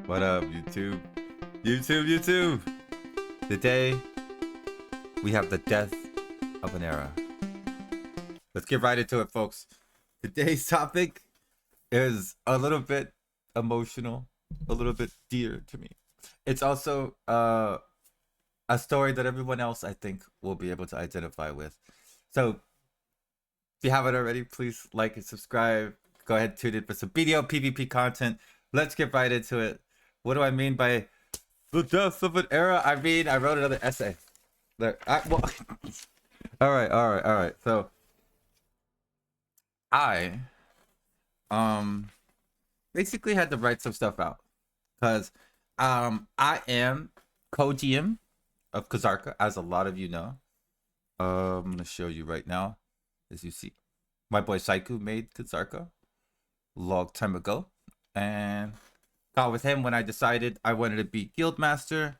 What up, YouTube? YouTube! Today, we have the death of an era. Let's get right into it, folks. Today's topic is a little bit emotional, a little bit dear to me. It's also a story that everyone else, I think, will be able to identify with. So, if you haven't already, please like and subscribe. Go ahead and tune in for some video PvP content. Let's get right into it. What do I mean by the death of an era? I mean, I wrote another essay. All right. So, I basically had to write some stuff out because I am co-GM of KZAARKA, as a lot of you know. I'm gonna show you right now, as you see. My boy Saiku made KZAARKA a long time ago, and got with him when I decided I wanted to be guild master.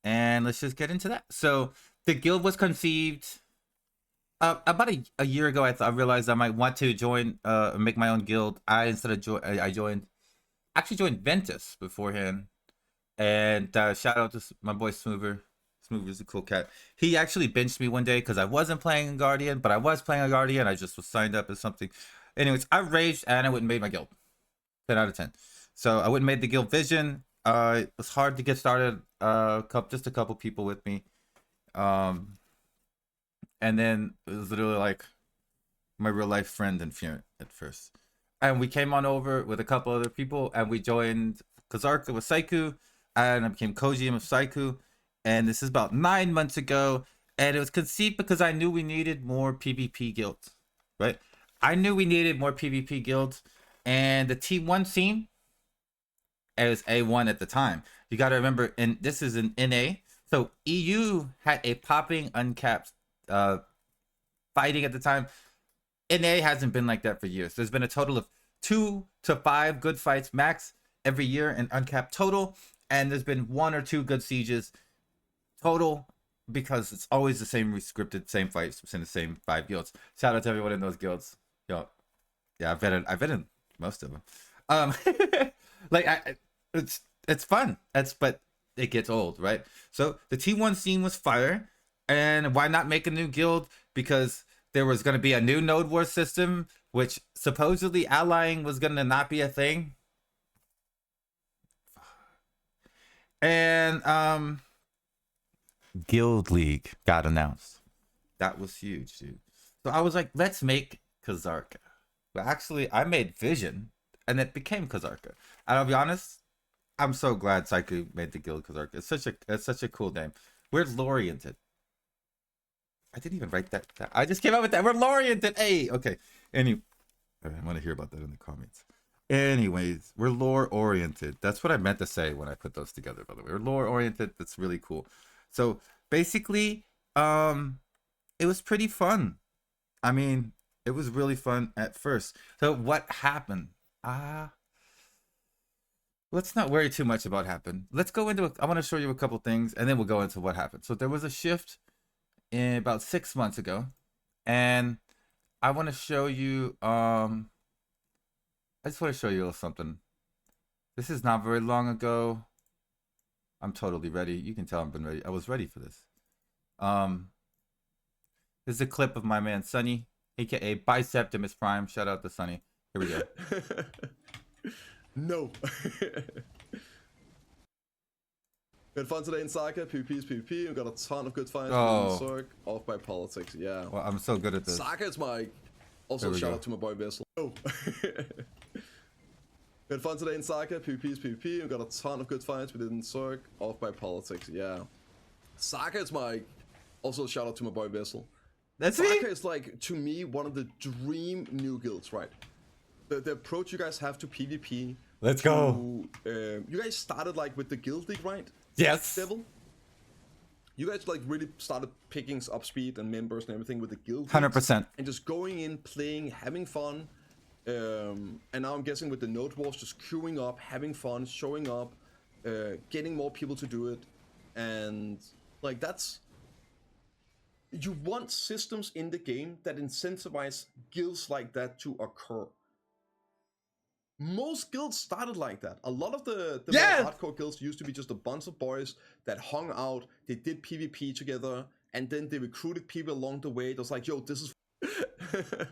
And let's just get into that. So the guild was conceived about a year ago. I realized I might want to join, make my own guild. I joined Ventus beforehand. And shout out to my boy Smoover. Smoover's a cool cat. He actually benched me one day because I wasn't playing a Guardian, but I was playing a Guardian. I just was signed up as something. Anyways, I raged and I went and made my guild. 10 out of 10. So I went and made the guild vision. It was hard to get started. Just a couple people with me. And then it was literally like my real life friend and fear at first. And we came on over with a couple other people and we joined KZAARKA with Saiku. And I became co-GM of Saiku. And this is about 9 months ago. And it was conceived because I knew we needed more PvP guilds. Right? I knew we needed more PvP guilds. And the T1 scene, it was A1 at the time. You got to remember, and this is an NA. So EU had a popping uncapped fighting at the time. NA hasn't been like that for years. There's been a total of 2 to 5 good fights max every year in uncapped total. And there's been 1 or 2 good sieges total, because it's always the same scripted, same fights in the same 5 guilds. Shout out to everyone in those guilds. Yo, yeah, I've been in most of them. Like it's fun. But it gets old, right? So the T1 scene was fire, and why not make a new guild? Because there was going to be a new node war system, which supposedly allying was going to not be a thing. And Guild League got announced. That was huge, dude. So I was like, let's make KZAARKA. But actually, I made Vision, and it became KZAARKA. And I'll be honest, I'm so glad Saiku made the guild KZAARKA. It's such a cool name. We're lore-oriented. I didn't even write that down. I just came up with that. We're lore-oriented. Hey, okay. I want to hear about that in the comments. Anyways, we're lore-oriented. That's what I meant to say when I put those together, by the way. We're lore-oriented. That's really cool. So basically, it was pretty fun. I mean, it was really fun at first. So what happened? Let's not worry too much about what happened. Let's go into I want to show you a couple things, and then we'll go into what happened. So there was a shift in about 6 months ago, and I want to show you I just want to show you a little something. This is not very long ago. I'm totally ready. You can tell I've been ready. I was ready for this. This is a clip of my man Sunny, aka Biceptimus Prime. Shout out to Sunny. Here we go. No. We had fun today in KZAARKA. PvP is PvP. We got a ton of good fights. Zerg, off by politics. Yeah. Well, I'm so good at this. KZAARKA is my. Also, shout out to my boy Vessel. No. We had fun today in KZAARKA. PvP is PvP. We got a ton of good fights. We didn't Zerg, off by politics. Yeah. KZAARKA is my. Also, shout out to my boy Vessel. That's KZAARKA me. is like, to me, one of the dream new guilds, right? The approach you guys have to PvP. Let's go. You guys started like with the guild league, right? Yes. Devil. You guys like really started picking up speed and members and everything with the guild. 100%. And just going in, playing, having fun. And now I'm guessing with the node wars, just queuing up, having fun, showing up, getting more people to do it, and like that's. You want systems in the game that incentivize guilds like that to occur. most guilds started like that. A lot of the Yeah. more hardcore guilds used to be just a bunch of boys that hung out, they did PvP together, and then they recruited people along the way. It was like, yo, this is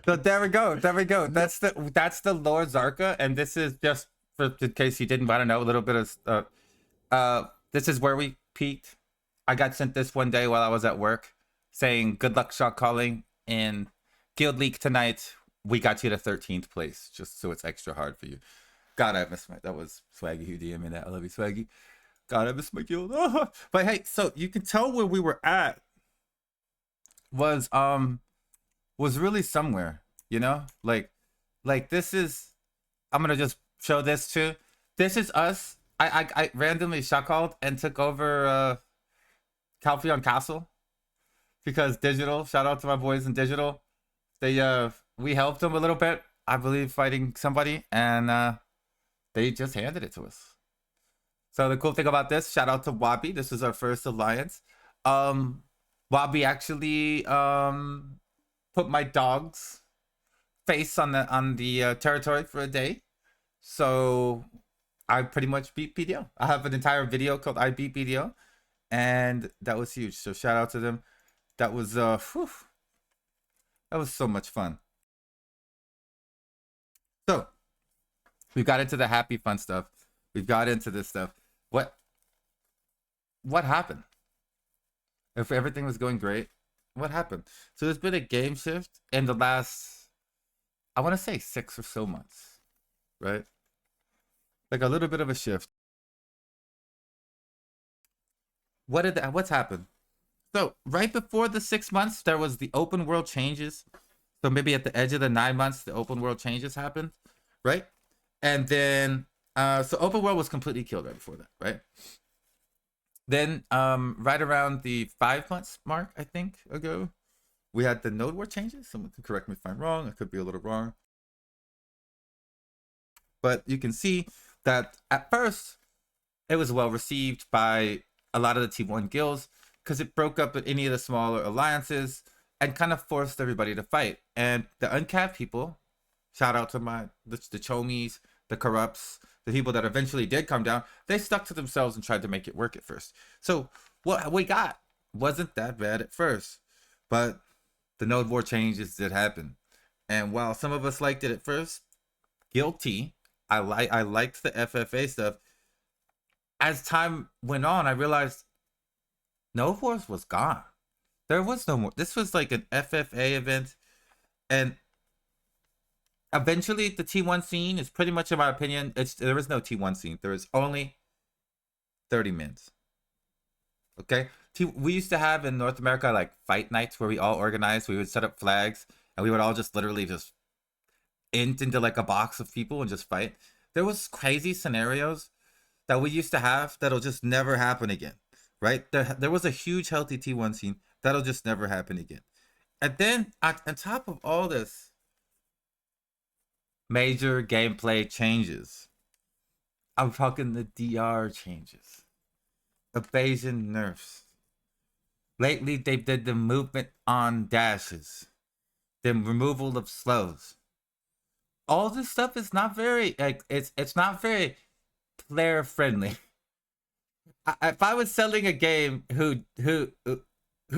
So there we go. There we go. That's the Lord Zarka, and this is just for in case you didn't want to know a little bit of this is where we peaked. I got sent this one day while I was at work saying good luck shot calling in Guild League tonight. We got you to 13th place, just so it's extra hard for you. God, I miss my that was Swaggy who DM'd me that. I love you, Swaggy. God, I miss my guild. But hey, so you can tell where we were at was really somewhere, you know? Like this is I'm gonna just show this too. This is us. I randomly shot called and took over Calpheon Castle because Digital, shout out to my boys in Digital. They we helped them a little bit, I believe, fighting somebody, and they just handed it to us. So the cool thing about this, shout out to Wabi. This is our first alliance. Wabi actually put my dog's face on the territory for a day. So I pretty much beat BDO. I have an entire video called I Beat BDO, and that was huge. So shout out to them. That was whew, that was so much fun. So we got into the happy fun stuff. We've got into this stuff. What happened? If everything was going great, what happened? So there's been a game shift in the last, I want to say 6 or so months, right? Like a little bit of a shift. What's happened? So right before the 6 months, there was the open world changes. So maybe at the edge of the 9 months, the open world changes happened, right? And then, so open world was completely killed right before that, right? Then, right around the 5 months mark, I think, ago, we had the node war changes. Someone can correct me if I'm wrong. I could be a little wrong. But you can see that at first, it was well received by a lot of the T1 guilds because it broke up any of the smaller alliances and kind of forced everybody to fight. And the uncapped people, shout out to the chomies, the corrupts, the people that eventually did come down, they stuck to themselves and tried to make it work at first. So what we got wasn't that bad at first, but the node war changes did happen. And while some of us liked it at first, guilty, I liked the FFA stuff. As time went on, I realized node wars was gone. There was no more. This was like an FFA event, and eventually the T1 scene is pretty much, in my opinion, there is no T1 scene. There is only 30 mins. Okay, we used to have in North America like fight nights where we all organized. We would set up flags and we would all just literally just int into like a box of people and just fight. There was crazy scenarios that we used to have that'll just never happen again, right? There was a huge healthy T1 scene that'll just never happen again. And then on top of all this, major gameplay changes. I'm talking the DR changes. Evasion nerfs. Lately, they did the movement on dashes. The removal of slows. All this stuff is not very, like, it's not very player friendly. If I was selling a game who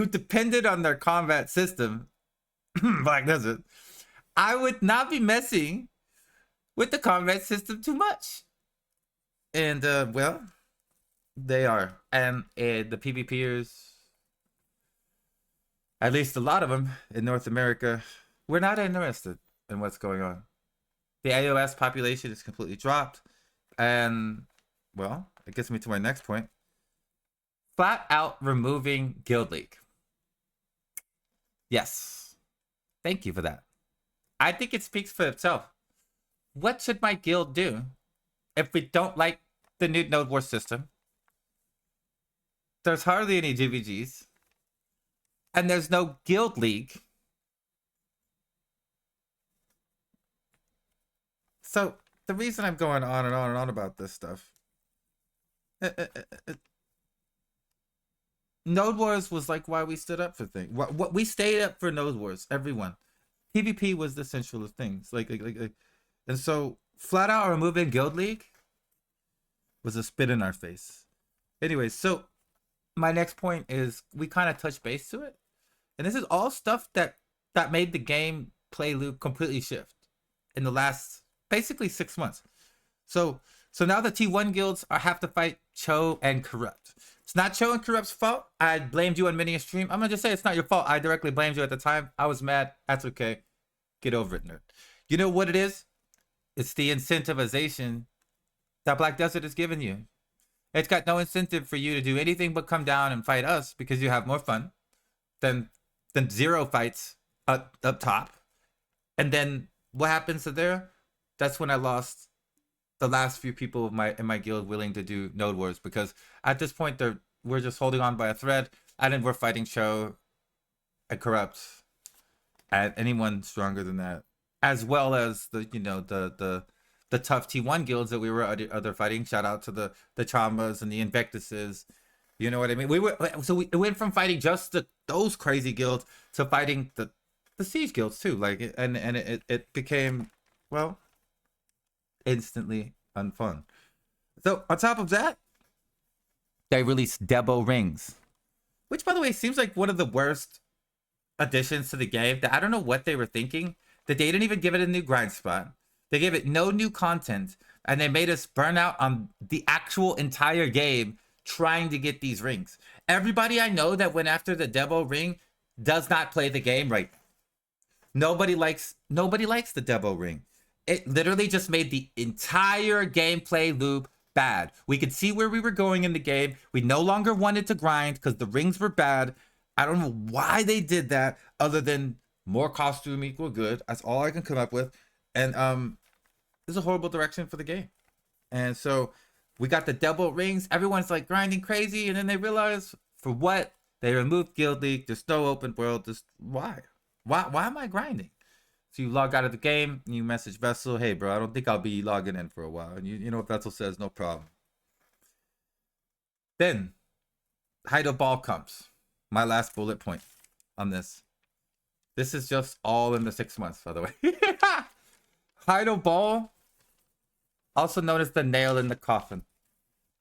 depended on their combat system, like this, I would not be messing with the combat system too much. And well, they are. And the PvPers, at least a lot of them in North America, we're not interested in what's going on. The AOS population is completely dropped. And, well, it gets me to my next point. Flat out removing Guild League. Yes. Thank you for that. I think it speaks for itself. What should my guild do if we don't like the new node war system? There's hardly any GVGs. And there's no Guild League. So the reason I'm going on and on and on about this stuff, Node Wars was like why we stood up for things. What we stayed up for Node Wars, everyone. PvP was the central of things. Like, and so flat out removing Guild League was a spit in our face. Anyways, so my next point is we kind of touch base to it. And this is all stuff that made the game play loop completely shift in the last basically 6 months. So now the T1 guilds have to fight Cho and Corrupt. It's not Cho and Corrupt's fault. I blamed you on many a stream. I'm gonna just say it's not your fault. I directly blamed you at the time. I was mad. That's okay. Get over it, nerd. You know what it is? It's the incentivization that Black Desert is giving you. It's got no incentive for you to do anything but come down and fight us because you have more fun than 0 fights up top. And then what happens to there? That's when I lost the last few people in my guild willing to do node wars, because at this point we're just holding on by a thread, and then we're fighting Cho and Corrupt and anyone stronger than that, as well as the tough T1 guilds that we were other fighting. Shout out to the Traumas and the Invictuses. You know what I mean? We went from fighting just those crazy guilds to fighting the siege guilds too. Like, and it became, well, instantly unfun. So on top of that, they released Debo rings, which by the way seems like one of the worst additions to the game. That I don't know what they were thinking. That they didn't even give it a new grind spot. They gave it no new content, and they made us burn out on the actual entire game trying to get these rings. Everybody I know that went after the Debo ring does not play the game right now. Nobody likes the Debo ring. It literally just made the entire gameplay loop bad. We could see where we were going in the game. We no longer wanted to grind because the rings were bad. I don't know why they did that, other than more costume equal good. That's all I can come up with. And this is a horrible direction for the game. And so we got the Debo rings. Everyone's like grinding crazy, and then they realize, for what? They removed Guild League. There's no open world. Just why? Why am I grinding? So you log out of the game, and you message Vessel, hey bro, I don't think I'll be logging in for a while. And you know what Vessel says, no problem. Then Heido Ball comes. My last bullet point on this. This is just all in the 6 months, by the way. Heido Ball, also known as the nail in the coffin.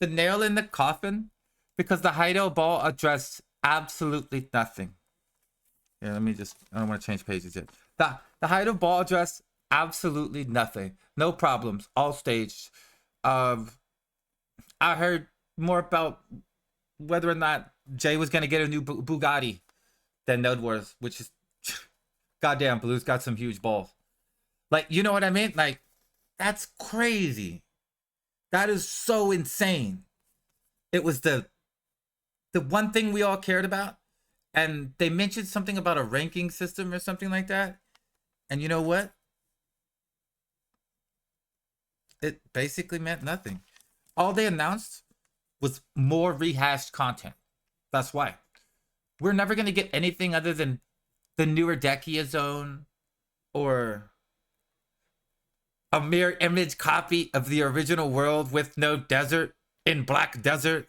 The nail in the coffin, because the Heido Ball addressed absolutely nothing. Yeah, let me just, I don't want to change pages yet. The Heido Ball addressed absolutely nothing. No problems, all staged. I heard more about whether or not Jay was going to get a new Bugatti than Node Wars, which is, goddamn, Blue's got some huge balls. Like, you know what I mean? Like, that's crazy. That is so insane. It was the one thing we all cared about. And they mentioned something about a ranking system or something like that. And you know what? It basically meant nothing. All they announced was more rehashed content. That's why. We're never going to get anything other than the newer Dekia zone or a mirror image copy of the original world with no desert in Black Desert.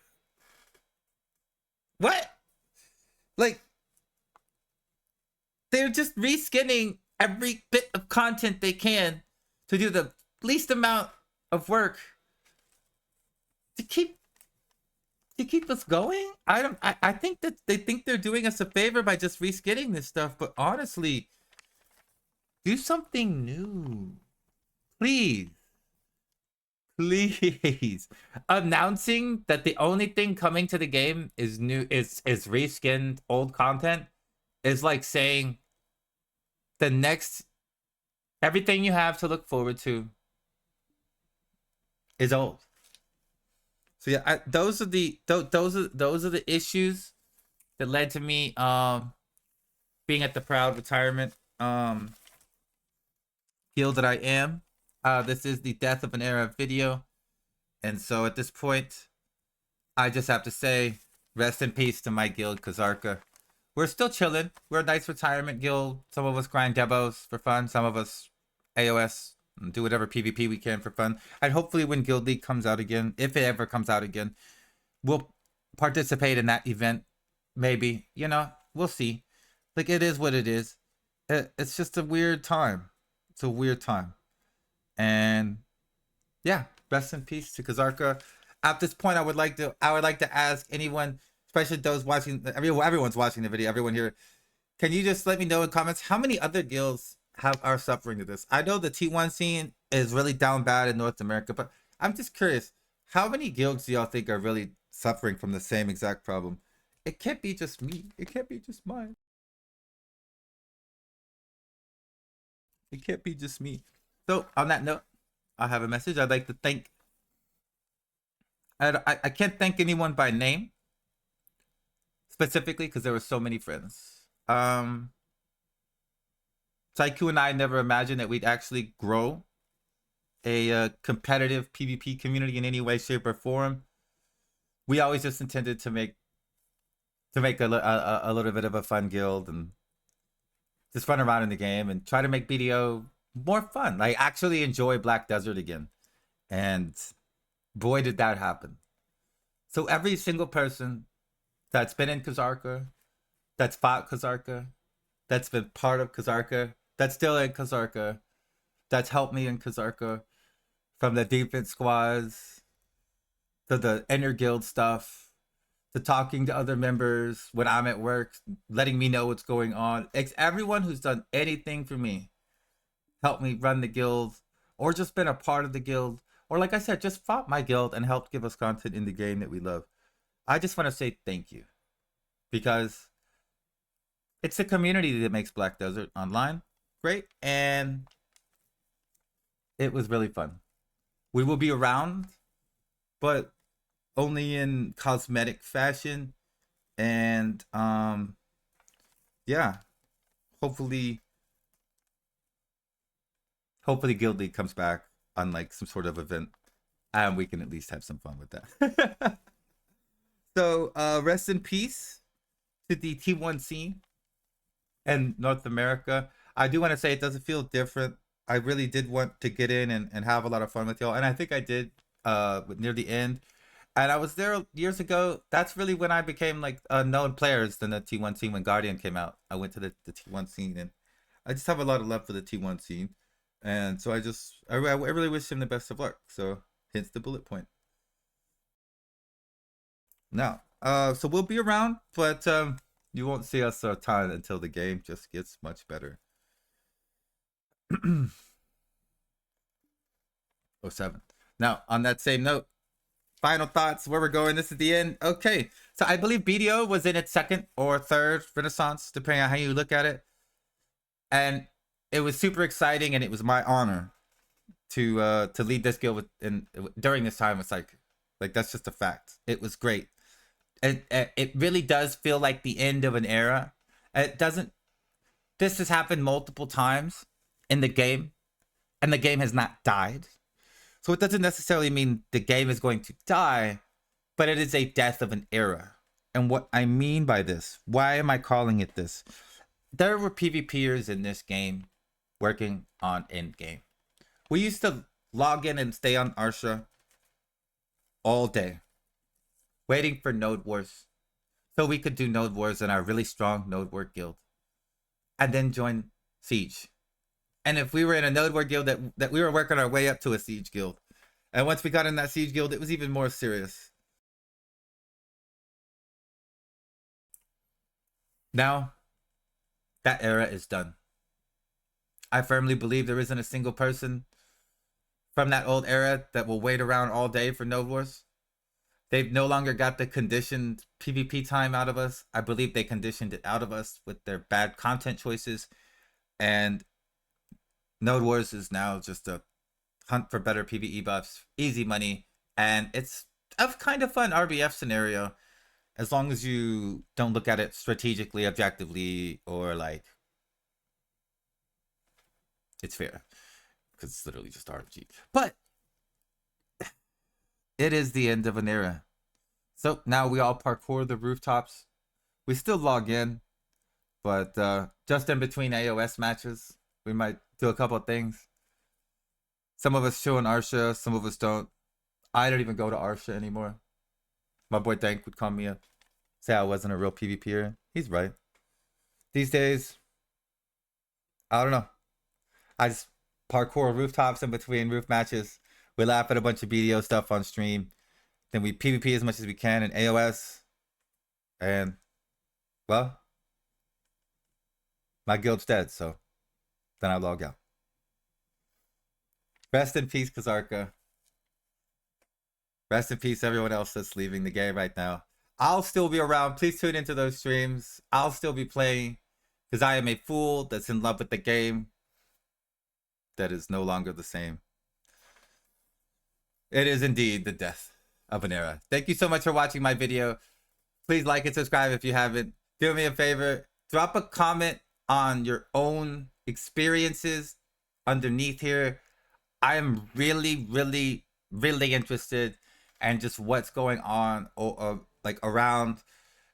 What? Like, they're just reskinning every bit of content they can to do the least amount of work to keep us going. I think that they think they're doing us a favor by just reskinning this stuff, but honestly, do something new. Please. Please. Announcing that the only thing coming to the game is reskinned old content is like saying everything you have to look forward to is old. So yeah, those are the issues that led to me being at the proud retirement guild that I am. This is the death of an era video, and so at this point, I just have to say, rest in peace to my guild, KZAARKA. We're still chilling. We're a nice retirement guild. Some of us grind debos for fun. Some of us AOS and do whatever PvP we can for fun. And hopefully when Guild League comes out again, if it ever comes out again, we'll participate in that event. Maybe, you know, we'll see. Like, it is what it is. It's just a weird time. It's a weird time. And yeah, rest in peace to KZAARKA. At this point, I would like to ask anyone, especially those watching, everyone's watching the video, everyone here, can you just let me know in comments how many other guilds are suffering to this? I know the T1 scene is really down bad in North America, but I'm just curious, how many guilds do y'all think are really suffering from the same exact problem? It can't be just me. It can't be just mine. It can't be just me. So on that note, I have a message. I'd like to thank. I can't thank anyone by name specifically because there were so many friends. Saiku and I never imagined that we'd actually grow a competitive PvP community in any way, shape, or form. We always just intended to make a little bit of a fun guild and just run around in the game and try to make BDO more fun. Like actually enjoy Black Desert again. And boy, did that happen. So every single person that's been in KZAARKA, that's fought KZAARKA, that's been part of KZAARKA, that's still in KZAARKA, that's helped me in KZAARKA, from the defense squads to the inner guild stuff to talking to other members when I'm at work, letting me know what's going on. It's everyone who's done anything for me, helped me run the guild, or just been a part of the guild, or like I said, just fought my guild and helped give us content in the game that we love. I just want to say thank you, because it's the community that makes Black Desert Online great, and it was really fun. We will be around, but only in cosmetic fashion, and yeah, hopefully Guild League comes back on like some sort of event, and we can at least have some fun with that. So rest in peace to the T1 scene and North America. I do want to say it doesn't feel different. I really did want to get in and have a lot of fun with y'all, and I think I did near the end. And I was there years ago. That's really when I became like known players in the T1 scene when Guardian came out. I went to the T1 scene, and I just have a lot of love for the T1 scene. And so I really wish him the best of luck. So hence the bullet point. Now, so we'll be around, but you won't see us a ton until the game just gets much better. 07. Now, on that same note, final thoughts, where we're going. This is the end. Okay, so I believe BDO was in its second or third renaissance, depending on how you look at it. And it was super exciting, and it was my honor to lead this guild during this time with Psych. Like, that's just a fact. It was great. It really does feel like the end of an era. It doesn't. This has happened multiple times in the game, and the game has not died. So it doesn't necessarily mean the game is going to die, but it is a death of an era. And what I mean by this, why am I calling it this? There were PvPers in this game working on endgame. We used to log in and stay on Arsha all day, waiting for Node Wars, so we could do Node Wars in our really strong Node War guild, and then join Siege. And if we were in a Node War guild, that we were working our way up to a Siege guild. And once we got in that Siege guild, it was even more serious. Now, that era is done. I firmly believe there isn't a single person from that old era that will wait around all day for Node Wars. They've no longer got the conditioned PvP time out of us. I believe they conditioned it out of us with their bad content choices. And Node Wars is now just a hunt for better PvE buffs, easy money, and it's a kind of fun RBF scenario as long as you don't look at it strategically, objectively, or like it's fair, because it's literally just RNG. But it is the end of an era. So now we all parkour the rooftops. We still log in, but just in between AOS matches, we might do a couple of things. Some of us show in Arsha, some of us don't. I don't even go to Arsha anymore. My boy Dank would call me up, say I wasn't a real PvPer. He's right. These days, I don't know. I just parkour rooftops in between roof matches We laugh at a bunch of BDO stuff on stream. Then we PvP as much as we can in AOS. And, well, my guild's dead, so then I log out. Rest in peace, KZAARKA. Rest in peace, everyone else that's leaving the game right now. I'll still be around. Please tune into those streams. I'll still be playing because I am a fool that's in love with the game that is no longer the same. It is indeed the death of an era. Thank you so much for watching my video. Please like and subscribe if you haven't. Do me a favor. Drop a comment on your own experiences underneath here. I am really, really, really interested in just what's going on like around,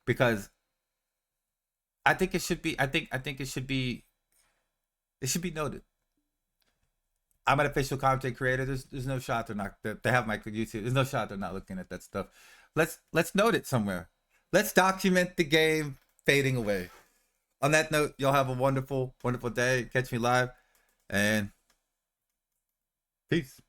because I think it should be. I think it should be. It should be noted. I'm an official content creator. There's no shot they're not. They have my YouTube. There's no shot they're not looking at that stuff. Let's note it somewhere. Let's document the game fading away. On that note, y'all have a wonderful, wonderful day. Catch me live, and peace.